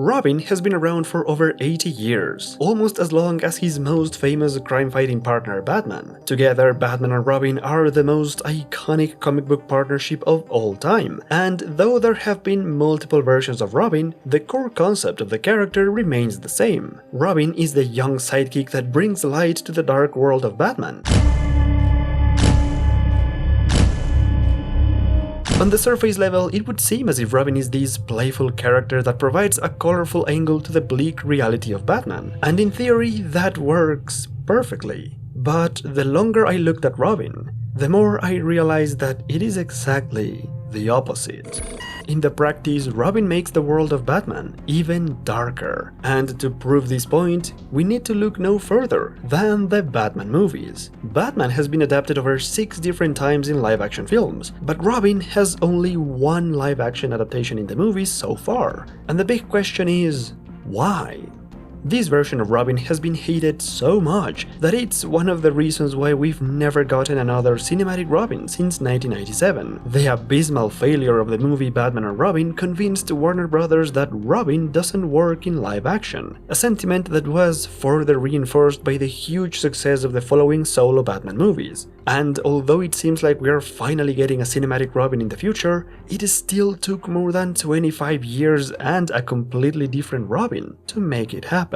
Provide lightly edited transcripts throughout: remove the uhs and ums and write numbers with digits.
Robin has been around for over 80 years, almost as long as his most famous crime-fighting partner Batman. Together, Batman and Robin are the most iconic comic book partnership of all time, and though there have been multiple versions of Robin, the core concept of the character remains the same. Robin is the young sidekick that brings light to the dark world of Batman. On the surface level, it would seem as if Robin is this playful character that provides a colorful angle to the bleak reality of Batman, and in theory that works perfectly. But the longer I looked at Robin, the more I realized that it is exactly the opposite. In the practice, Robin makes the world of Batman even darker, and to prove this point, we need to look no further than the Batman movies. Batman has been adapted over 6 different times in live-action films, but Robin has only one live-action adaptation in the movies so far, and the big question is, why? This version of Robin has been hated so much that it's one of the reasons why we've never gotten another cinematic Robin since 1997. The abysmal failure of the movie Batman and Robin convinced Warner Brothers that Robin doesn't work in live action, a sentiment that was further reinforced by the huge success of the following solo Batman movies. And although it seems like we are finally getting a cinematic Robin in the future, it still took more than 25 years and a completely different Robin to make it happen.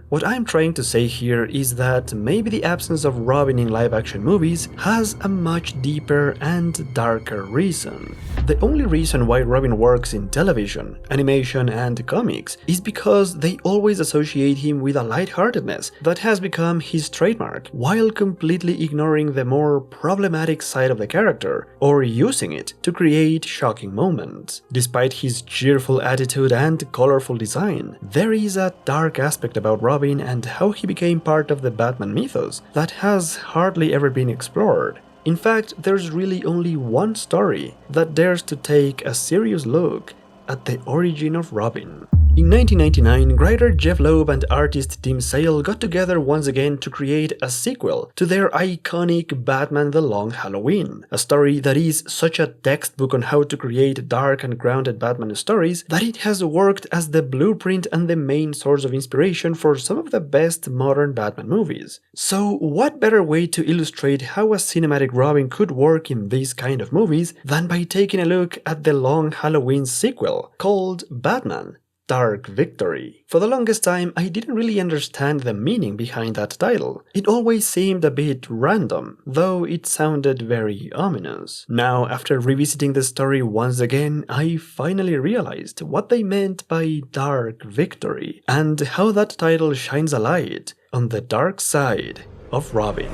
What I'm trying to say here is that maybe the absence of Robin in live-action movies has a much deeper and darker reason. The only reason why Robin works in television, animation and comics is because they always associate him with a lightheartedness that has become his trademark, while completely ignoring the more problematic side of the character, or using it to create shocking moments. Despite his cheerful attitude and colorful design, there is a dark aspect about Robin and how he became part of the Batman mythos that has hardly ever been explored. In fact, there's really only one story that dares to take a serious look at the origin of Robin. In 1999, writer Jeff Loeb and artist Tim Sale got together once again to create a sequel to their iconic Batman The Long Halloween, a story that is such a textbook on how to create dark and grounded Batman stories that it has worked as the blueprint and the main source of inspiration for some of the best modern Batman movies. So what better way to illustrate how a cinematic Robin could work in these kind of movies than by taking a look at The Long Halloween sequel, called Batman Dark Victory. For the longest time, I didn't really understand the meaning behind that title. It always seemed a bit random, though it sounded very ominous. Now, after revisiting the story once again, I finally realized what they meant by Dark Victory, and how that title shines a light on the dark side of Robin.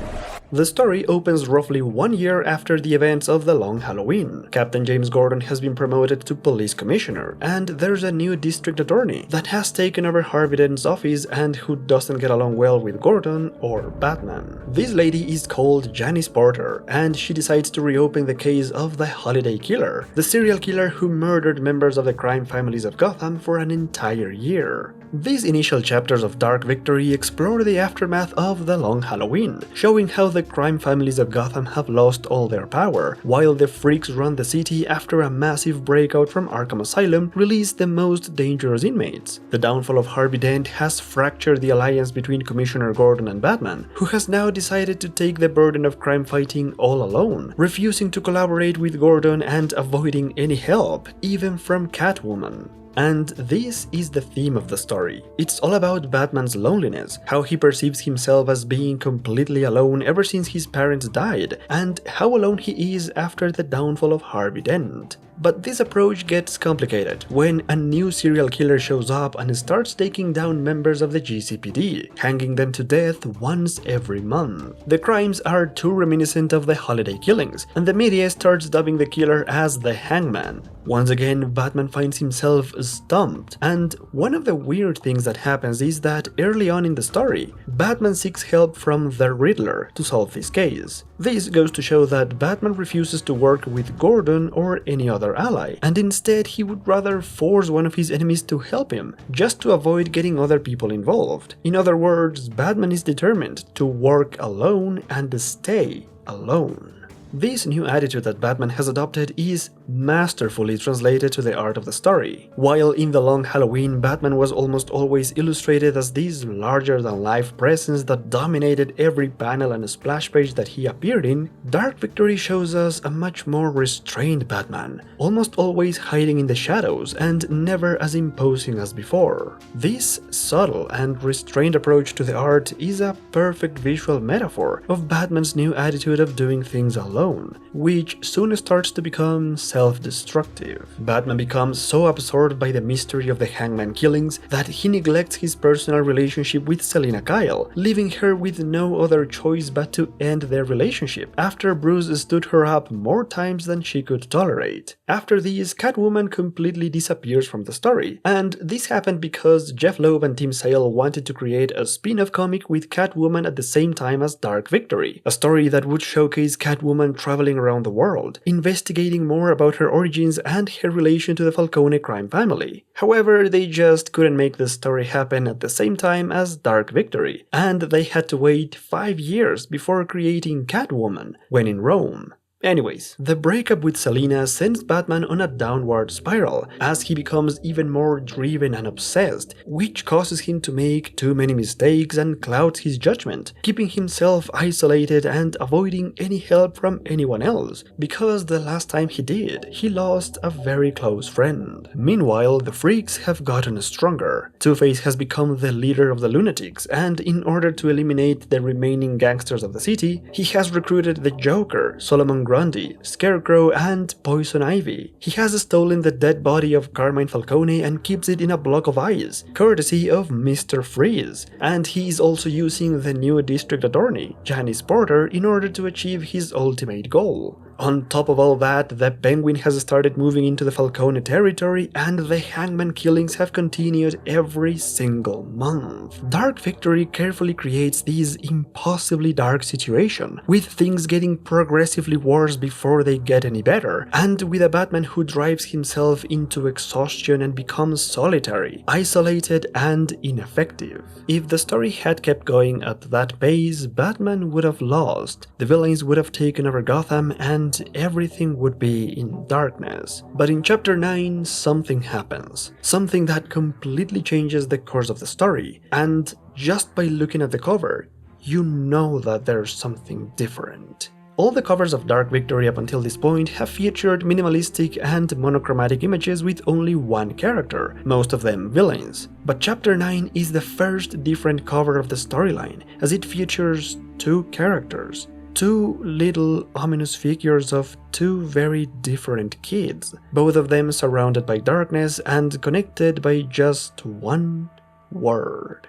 The story opens roughly 1 year after the events of The Long Halloween. Captain James Gordon has been promoted to police commissioner, and there's a new district attorney that has taken over Harvey Dent's office and who doesn't get along well with Gordon or Batman. This lady is called Janice Porter, and she decides to reopen the case of the Holiday Killer, the serial killer who murdered members of the crime families of Gotham for an entire year. These initial chapters of Dark Victory explore the aftermath of The Long Halloween, showing how the crime families of Gotham have lost all their power, while the freaks run the city after a massive breakout from Arkham Asylum released the most dangerous inmates. The downfall of Harvey Dent has fractured the alliance between Commissioner Gordon and Batman, who has now decided to take the burden of crime fighting all alone, refusing to collaborate with Gordon and avoiding any help, even from Catwoman. And this is the theme of the story. It's all about Batman's loneliness, how he perceives himself as being completely alone ever since his parents died, and how alone he is after the downfall of Harvey Dent. But this approach gets complicated when a new serial killer shows up and starts taking down members of the GCPD, hanging them to death once every month. The crimes are too reminiscent of the holiday killings, and the media starts dubbing the killer as the Hangman. Once again, Batman finds himself stumped, and one of the weird things that happens is that early on in the story, Batman seeks help from the Riddler to solve this case. This goes to show that Batman refuses to work with Gordon or any other ally, and instead he would rather force one of his enemies to help him, just to avoid getting other people involved. In other words, Batman is determined to work alone and stay alone. This new attitude that Batman has adopted is masterfully translated to the art of the story. While in The Long Halloween, Batman was almost always illustrated as this larger-than-life presence that dominated every panel and splash page that he appeared in, Dark Victory shows us a much more restrained Batman, almost always hiding in the shadows and never as imposing as before. This subtle and restrained approach to the art is a perfect visual metaphor of Batman's new attitude of doing things alone, which soon starts to become self-destructive. Batman becomes so absorbed by the mystery of the Hangman killings that he neglects his personal relationship with Selina Kyle, leaving her with no other choice but to end their relationship after Bruce stood her up more times than she could tolerate. After this, Catwoman completely disappears from the story, and this happened because Jeff Loeb and Tim Sale wanted to create a spin-off comic with Catwoman at the same time as Dark Victory, a story that would showcase Catwoman traveling around the world, investigating more about her origins and her relation to the Falcone crime family. However, they just couldn't make the story happen at the same time as Dark Victory, and they had to wait 5 years before creating Catwoman when in Rome. Anyways, the breakup with Selina sends Batman on a downward spiral as he becomes even more driven and obsessed, which causes him to make too many mistakes and clouds his judgment, keeping himself isolated and avoiding any help from anyone else, because the last time he did, he lost a very close friend. Meanwhile, the freaks have gotten stronger. Two-Face has become the leader of the lunatics, and in order to eliminate the remaining gangsters of the city, he has recruited the Joker, Solomon Grundy, Scarecrow, and Poison Ivy. He has stolen the dead body of Carmine Falcone and keeps it in a block of ice, courtesy of Mr. Freeze, and he is also using the new district attorney, Janice Porter, in order to achieve his ultimate goal. On top of all that, the Penguin has started moving into the Falcone territory, and the Hangman killings have continued every single month. Dark Victory carefully creates this impossibly dark situation, with things getting progressively worse before they get any better, and with a Batman who drives himself into exhaustion and becomes solitary, isolated, and ineffective. If the story had kept going at that pace, Batman would have lost, the villains would have taken over Gotham, and everything would be in darkness. But in Chapter 9, something happens. Something that completely changes the course of the story, and just by looking at the cover, you know that there's something different. All the covers of Dark Victory up until this point have featured minimalistic and monochromatic images with only one character, most of them villains. But Chapter 9 is the first different cover of the storyline, as it features two characters. Two little ominous figures of two very different kids, both of them surrounded by darkness and connected by just one word.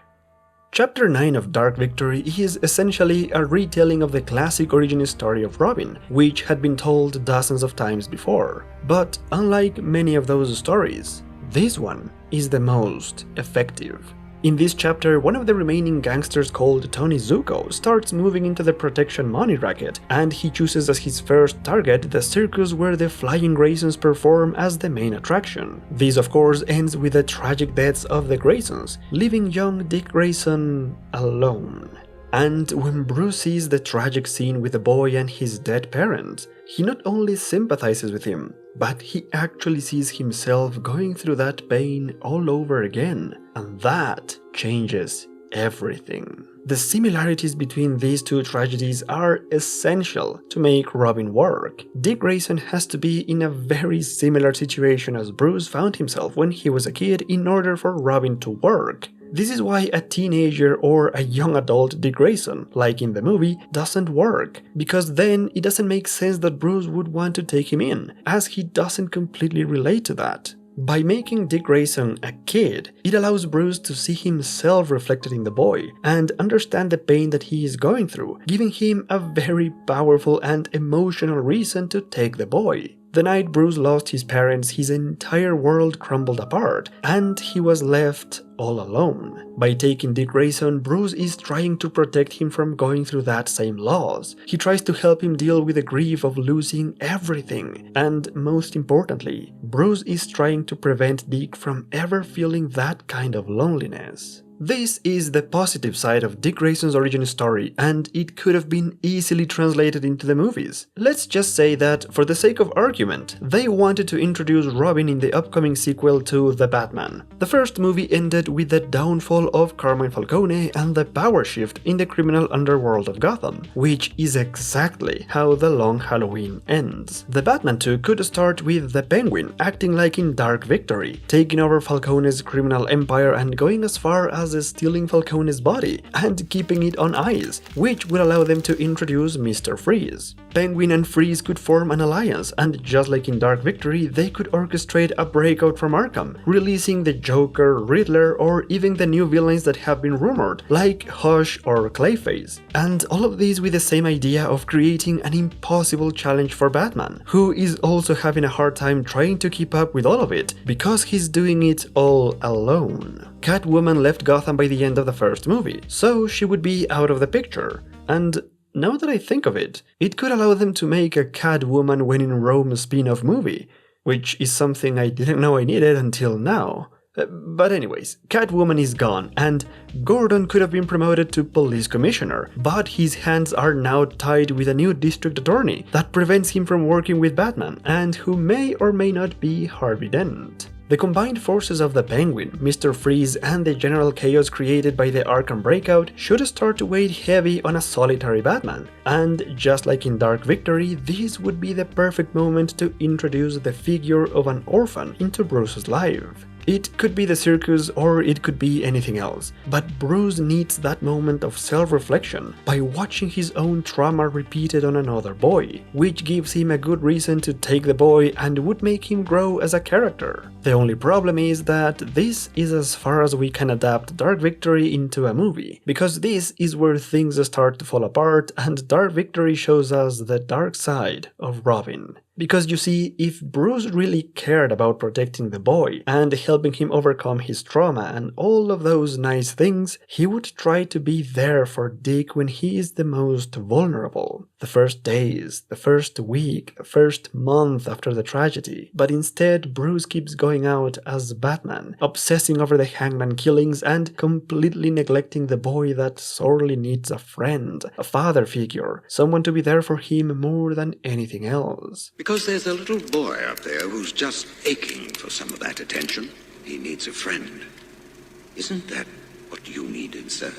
Chapter 9 of Dark Victory is essentially a retelling of the classic origin story of Robin, which had been told dozens of times before. But unlike many of those stories, this one is the most effective. In this chapter, one of the remaining gangsters called Tony Zuko starts moving into the protection money racket, and he chooses as his first target the circus where the Flying Graysons perform as the main attraction. This of course ends with the tragic deaths of the Graysons, leaving young Dick Grayson alone. And when Bruce sees the tragic scene with the boy and his dead parents, he not only sympathizes with him, but he actually sees himself going through that pain all over again, and that changes everything. The similarities between these two tragedies are essential to make Robin work. Dick Grayson has to be in a very similar situation as Bruce found himself when he was a kid in order for Robin to work. This is why a teenager or a young adult Dick Grayson, like in the movie, doesn't work, because then it doesn't make sense that Bruce would want to take him in, as he doesn't completely relate to that. By making Dick Grayson a kid, it allows Bruce to see himself reflected in the boy and understand the pain that he is going through, giving him a very powerful and emotional reason to take the boy. The night Bruce lost his parents, his entire world crumbled apart, and he was left all alone. By taking Dick Grayson, Bruce is trying to protect him from going through that same loss. He tries to help him deal with the grief of losing everything, and most importantly, Bruce is trying to prevent Dick from ever feeling that kind of loneliness. This is the positive side of Dick Grayson's origin story, and it could have been easily translated into the movies. Let's just say that, for the sake of argument, they wanted to introduce Robin in the upcoming sequel to The Batman. The first movie ended with the downfall of Carmine Falcone and the power shift in the criminal underworld of Gotham, which is exactly how The Long Halloween ends. The Batman 2 could start with the Penguin acting like in Dark Victory, taking over Falcone's criminal empire and going as far as stealing Falcone's body and keeping it on ice, which would allow them to introduce Mr. Freeze. Penguin and Freeze could form an alliance, and just like in Dark Victory, they could orchestrate a breakout from Arkham, releasing the Joker, Riddler, or even the new villains that have been rumored, like Hush or Clayface. And all of these with the same idea of creating an impossible challenge for Batman, who is also having a hard time trying to keep up with all of it, because he's doing it all alone. Catwoman left Gotham by the end of the first movie, so she would be out of the picture. And now that I think of it, it could allow them to make a Catwoman When in Rome spin-off movie, which is something I didn't know I needed until now. But anyways, Catwoman is gone, and Gordon could have been promoted to police commissioner, but his hands are now tied with a new district attorney that prevents him from working with Batman, and who may or may not be Harvey Dent. The combined forces of the Penguin, Mr. Freeze, and the general chaos created by the Arkham breakout should start to weigh heavy on a solitary Batman, and just like in Dark Victory, this would be the perfect moment to introduce the figure of an orphan into Bruce's life. It could be the circus or it could be anything else, but Bruce needs that moment of self-reflection by watching his own trauma repeated on another boy, which gives him a good reason to take the boy and would make him grow as a character. The only problem is that this is as far as we can adapt Dark Victory into a movie, because this is where things start to fall apart and Dark Victory shows us the dark side of Robin. Because you see, if Bruce really cared about protecting the boy and helping him overcome his trauma and all of those nice things, he would try to be there for Dick when he is the most vulnerable. The first days, the first week, the first month after the tragedy. But instead, Bruce keeps going out as Batman, obsessing over the Hangman killings and completely neglecting the boy that sorely needs a friend, a father figure, someone to be there for him more than anything else. Because there's a little boy up there who's just aching for some of that attention. He needs a friend. Isn't that what you needed, sir?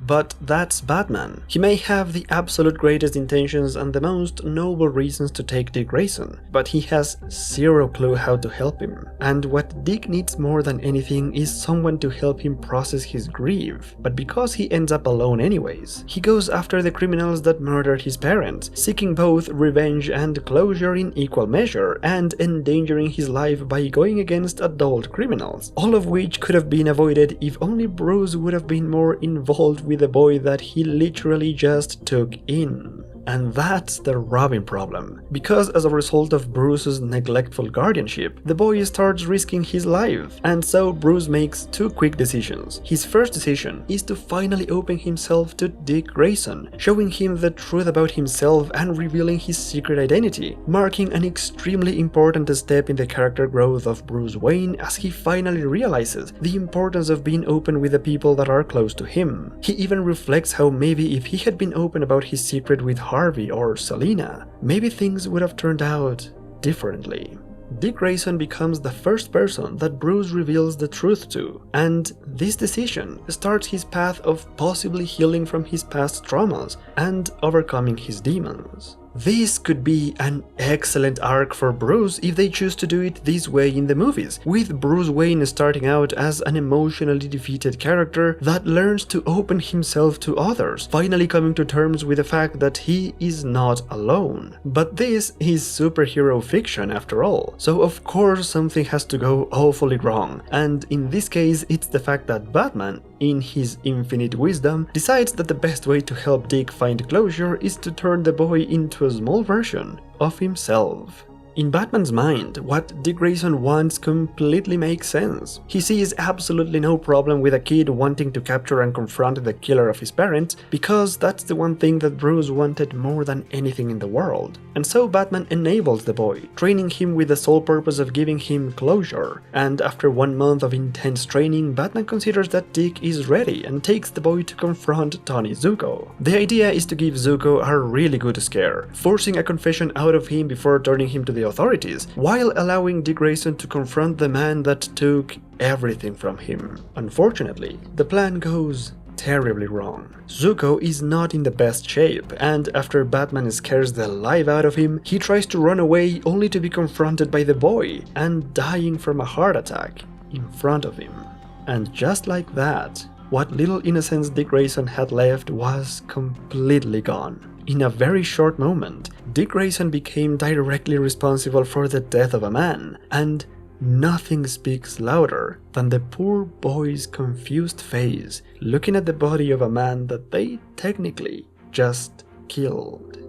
But that's Batman. He may have the absolute greatest intentions and the most noble reasons to take Dick Grayson, but he has zero clue how to help him. And what Dick needs more than anything is someone to help him process his grief. But because he ends up alone anyways, he goes after the criminals that murdered his parents, seeking both revenge and closure in equal measure, and endangering his life by going against adult criminals. All of which could have been avoided if only Bruce would have been more involved with the boy that he literally just took in. And that's the Robin problem, because as a result of Bruce's neglectful guardianship, the boy starts risking his life, and so Bruce makes two quick decisions. His first decision is to finally open himself to Dick Grayson, showing him the truth about himself and revealing his secret identity, marking an extremely important step in the character growth of Bruce Wayne as he finally realizes the importance of being open with the people that are close to him. He even reflects how maybe if he had been open about his secret with Harvey or Selina, maybe things would have turned out differently. Dick Grayson becomes the first person that Bruce reveals the truth to, and this decision starts his path of possibly healing from his past traumas and overcoming his demons. This could be an excellent arc for Bruce if they choose to do it this way in the movies, with Bruce Wayne starting out as an emotionally defeated character that learns to open himself to others, finally coming to terms with the fact that he is not alone. But this is superhero fiction after all, so of course something has to go awfully wrong, and in this case it's the fact that Batman, in his infinite wisdom, decides that the best way to help Dick find closure is to turn the boy into a small version of himself. In Batman's mind, what Dick Grayson wants completely makes sense. He sees absolutely no problem with a kid wanting to capture and confront the killer of his parents, because that's the one thing that Bruce wanted more than anything in the world. And so Batman enables the boy, training him with the sole purpose of giving him closure. And after 1 month of intense training, Batman considers that Dick is ready and takes the boy to confront Tony Zuko. The idea is to give Zuko a really good scare, forcing a confession out of him before turning him to the authorities, while allowing Dick Grayson to confront the man that took everything from him. Unfortunately, the plan goes terribly wrong. Zuko is not in the best shape, and after Batman scares the life out of him, he tries to run away only to be confronted by the boy and dying from a heart attack in front of him. And just like that, what little innocence Dick Grayson had left was completely gone. In a very short moment, Dick Grayson became directly responsible for the death of a man, and nothing speaks louder than the poor boy's confused face looking at the body of a man that they technically just killed.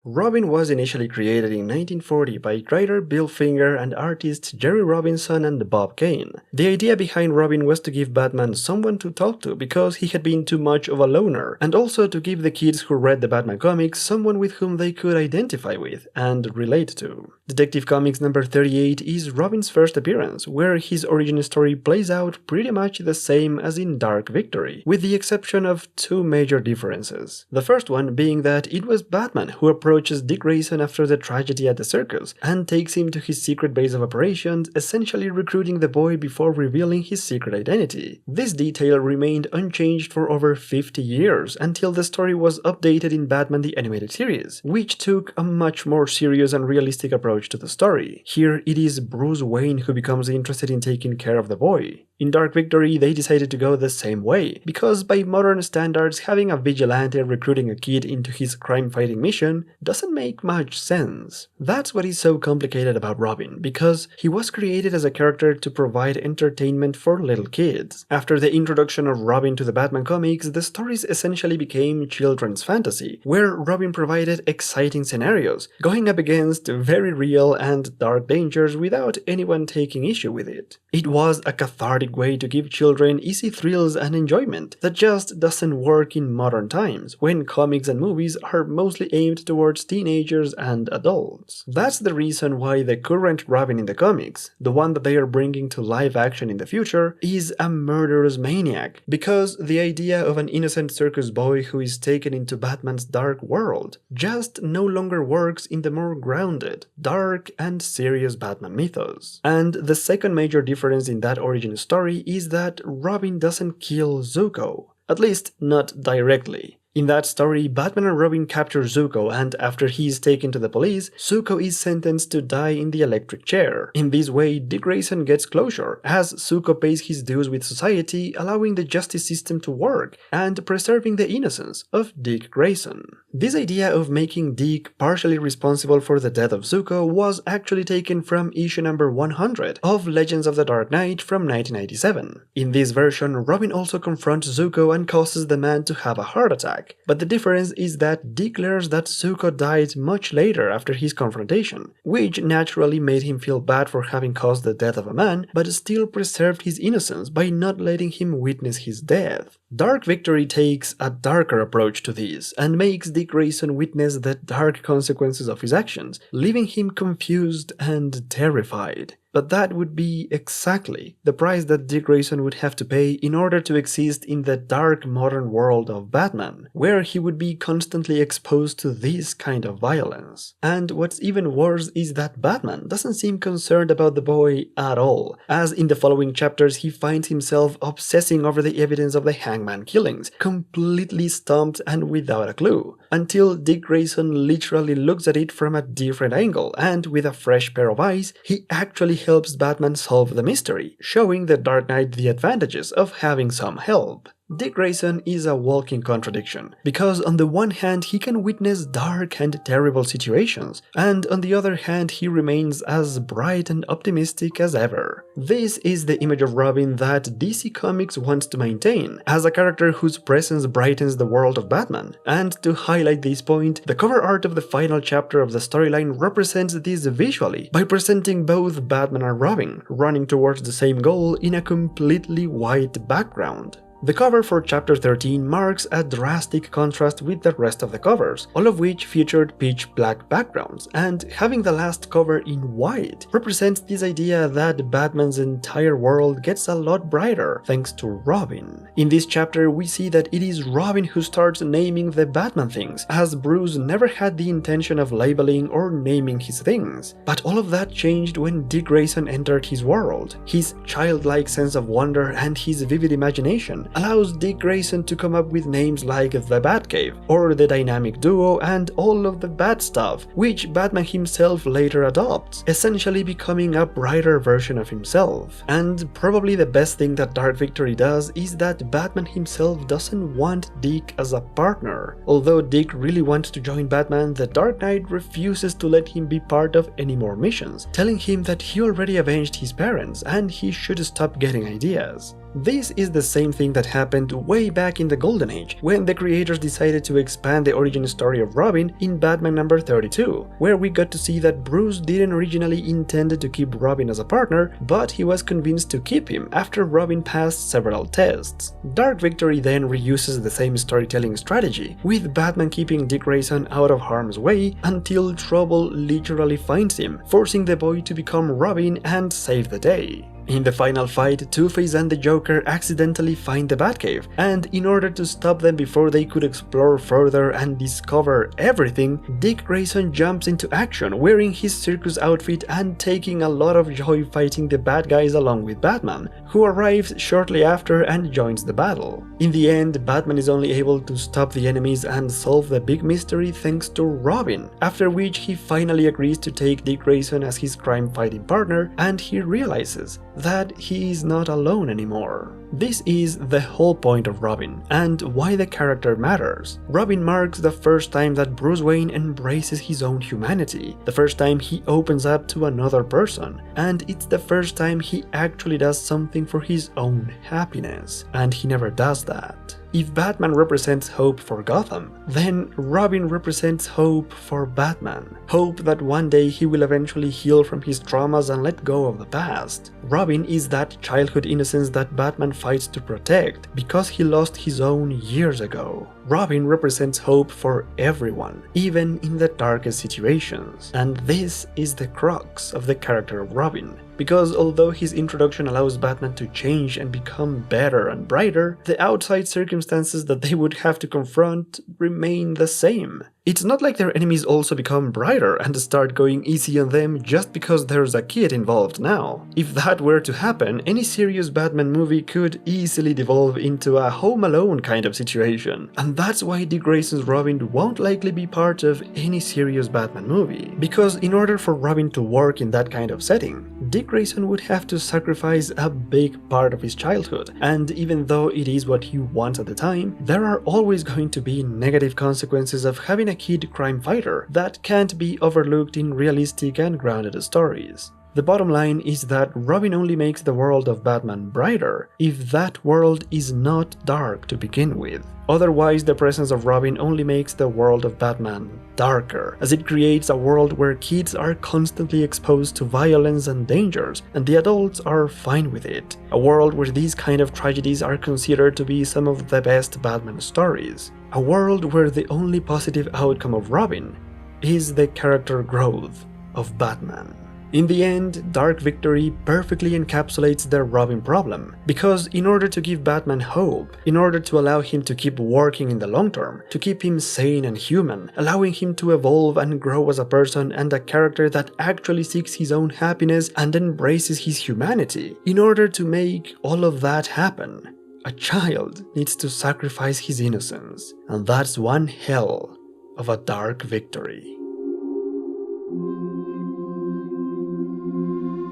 Robin was initially created in 1940 by writer Bill Finger and artists Jerry Robinson and Bob Kane. The idea behind Robin was to give Batman someone to talk to because he had been too much of a loner, and also to give the kids who read the Batman comics someone with whom they could identify with and relate to. Detective Comics number 38 is Robin's first appearance, where his origin story plays out pretty much the same as in Dark Victory, with the exception of two major differences. The first one being that it was Batman who approaches Dick Grayson after the tragedy at the circus and takes him to his secret base of operations, essentially recruiting the boy before revealing his secret identity. This detail remained unchanged for over 50 years until the story was updated in Batman the Animated Series, which took a much more serious and realistic approach to the story. Here it is Bruce Wayne who becomes interested in taking care of the boy. In Dark Victory, they decided to go the same way, because by modern standards, having a vigilante recruiting a kid into his crime-fighting mission doesn't make much sense. That's what is so complicated about Robin, because he was created as a character to provide entertainment for little kids. After the introduction of Robin to the Batman comics, the stories essentially became children's fantasy, where Robin provided exciting scenarios, going up against very real and dark dangers without anyone taking issue with it. It was a cathartic way to give children easy thrills and enjoyment that just doesn't work in modern times, when comics and movies are mostly aimed towards teenagers and adults. That's the reason why the current Robin in the comics, the one that they are bringing to live action in the future, is a murderous maniac, because the idea of an innocent circus boy who is taken into Batman's dark world just no longer works in the more grounded, dark and serious Batman mythos. And the second major difference in that origin story is that Robin doesn't kill Zuko, at least not directly. In that story, Batman and Robin capture Zuko, and after he is taken to the police, Zuko is sentenced to die in the electric chair. In this way, Dick Grayson gets closure, as Zuko pays his dues with society, allowing the justice system to work, and preserving the innocence of Dick Grayson. This idea of making Dick partially responsible for the death of Zuko was actually taken from issue number 100 of Legends of the Dark Knight from 1997. In this version, Robin also confronts Zuko and causes the man to have a heart attack. But the difference is that Dick learns that Zuko died much later after his confrontation, which naturally made him feel bad for having caused the death of a man, but still preserved his innocence by not letting him witness his death. Dark Victory takes a darker approach to this, and makes Dick Grayson witness the dark consequences of his actions, leaving him confused and terrified. But that would be exactly the price that Dick Grayson would have to pay in order to exist in the dark modern world of Batman, where he would be constantly exposed to this kind of violence. And what's even worse is that Batman doesn't seem concerned about the boy at all, as in the following chapters he finds himself obsessing over the evidence of the Hangman killings, completely stumped and without a clue, until Dick Grayson literally looks at it from a different angle, and with a fresh pair of eyes, he actually helps Batman solve the mystery, showing the Dark Knight the advantages of having some help. Dick Grayson is a walking contradiction, because on the one hand he can witness dark and terrible situations, and on the other hand he remains as bright and optimistic as ever. This is the image of Robin that DC Comics wants to maintain, as a character whose presence brightens the world of Batman. And to highlight this point, the cover art of the final chapter of the storyline represents this visually, by presenting both Batman and Robin, running towards the same goal in a completely white background. The cover for Chapter 13 marks a drastic contrast with the rest of the covers, all of which featured pitch black backgrounds, and having the last cover in white represents this idea that Batman's entire world gets a lot brighter thanks to Robin. In this chapter we see that it is Robin who starts naming the Batman things, as Bruce never had the intention of labeling or naming his things. But all of that changed when Dick Grayson entered his world. His childlike sense of wonder and his vivid imagination allows Dick Grayson to come up with names like the Batcave, or the Dynamic Duo, and all of the Bat stuff, which Batman himself later adopts, essentially becoming a brighter version of himself. And probably the best thing that Dark Victory does is that Batman himself doesn't want Dick as a partner. Although Dick really wants to join Batman, the Dark Knight refuses to let him be part of any more missions, telling him that he already avenged his parents and he should stop getting ideas. This is the same thing that happened way back in the Golden Age, when the creators decided to expand the origin story of Robin in Batman number 32, where we got to see that Bruce didn't originally intend to keep Robin as a partner, but he was convinced to keep him after Robin passed several tests. Dark Victory then reuses the same storytelling strategy, with Batman keeping Dick Grayson out of harm's way until trouble literally finds him, forcing the boy to become Robin and save the day. In the final fight, Two-Face and the Joker accidentally find the Batcave, and in order to stop them before they could explore further and discover everything, Dick Grayson jumps into action wearing his circus outfit and taking a lot of joy fighting the bad guys along with Batman, who arrives shortly after and joins the battle. In the end, Batman is only able to stop the enemies and solve the big mystery thanks to Robin, after which he finally agrees to take Dick Grayson as his crime-fighting partner, and he realizes that he is not alone anymore. This is the whole point of Robin, and why the character matters. Robin marks the first time that Bruce Wayne embraces his own humanity, the first time he opens up to another person, and it's the first time he actually does something for his own happiness, and he never does that. If Batman represents hope for Gotham, then Robin represents hope for Batman. Hope that one day he will eventually heal from his traumas and let go of the past. Robin is that childhood innocence that Batman fights to protect, because he lost his own years ago. Robin represents hope for everyone, even in the darkest situations. And this is the crux of the character of Robin. Because although his introduction allows Batman to change and become better and brighter, the outside circumstances that they would have to confront remain the same. It's not like their enemies also become brighter and start going easy on them just because there's a kid involved now. If that were to happen, any serious Batman movie could easily devolve into a Home Alone kind of situation. And that's why Dick Grayson's Robin won't likely be part of any serious Batman movie. Because in order for Robin to work in that kind of setting, Dick Grayson would have to sacrifice a big part of his childhood, and even though it is what he wants at the time, there are always going to be negative consequences of having a kid crime fighter that can't be overlooked in realistic and grounded stories. The bottom line is that Robin only makes the world of Batman brighter if that world is not dark to begin with. Otherwise, the presence of Robin only makes the world of Batman darker, as it creates a world where kids are constantly exposed to violence and dangers, and the adults are fine with it. A world where these kind of tragedies are considered to be some of the best Batman stories. A world where the only positive outcome of Robin is the character growth of Batman. In the end, Dark Victory perfectly encapsulates the Robin problem, because in order to give Batman hope, in order to allow him to keep working in the long term, to keep him sane and human, allowing him to evolve and grow as a person and a character that actually seeks his own happiness and embraces his humanity, in order to make all of that happen, a child needs to sacrifice his innocence, and that's one hell of a Dark Victory.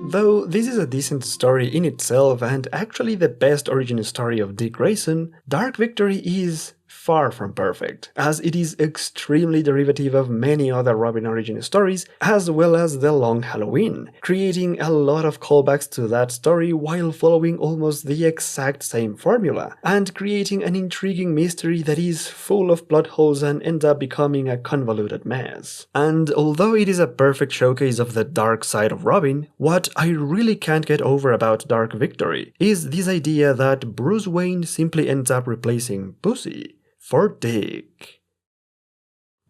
Though this is a decent story in itself and actually the best origin story of Dick Grayson, Dark Victory is far from perfect, as it is extremely derivative of many other Robin origin stories, as well as The Long Halloween, creating a lot of callbacks to that story while following almost the exact same formula, and creating an intriguing mystery that is full of plot holes and ends up becoming a convoluted mess. And although it is a perfect showcase of the dark side of Robin, what I really can't get over about Dark Victory is this idea that Bruce Wayne simply ends up replacing Pussy for Dick.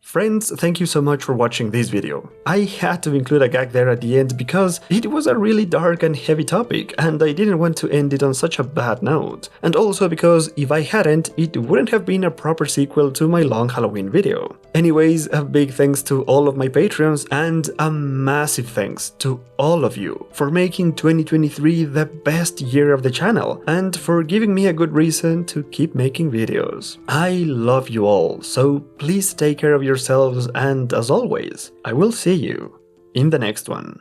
Friends, thank you so much for watching this video. I had to include a gag there at the end because it was a really dark and heavy topic and I didn't want to end it on such a bad note. And also because if I hadn't, it wouldn't have been a proper sequel to my Long Halloween video. Anyways, a big thanks to all of my Patreons and a massive thanks to all of you for making 2023 the best year of the channel and for giving me a good reason to keep making videos. I love you all, so please take care of yourselves and as always, I will see you in the next one.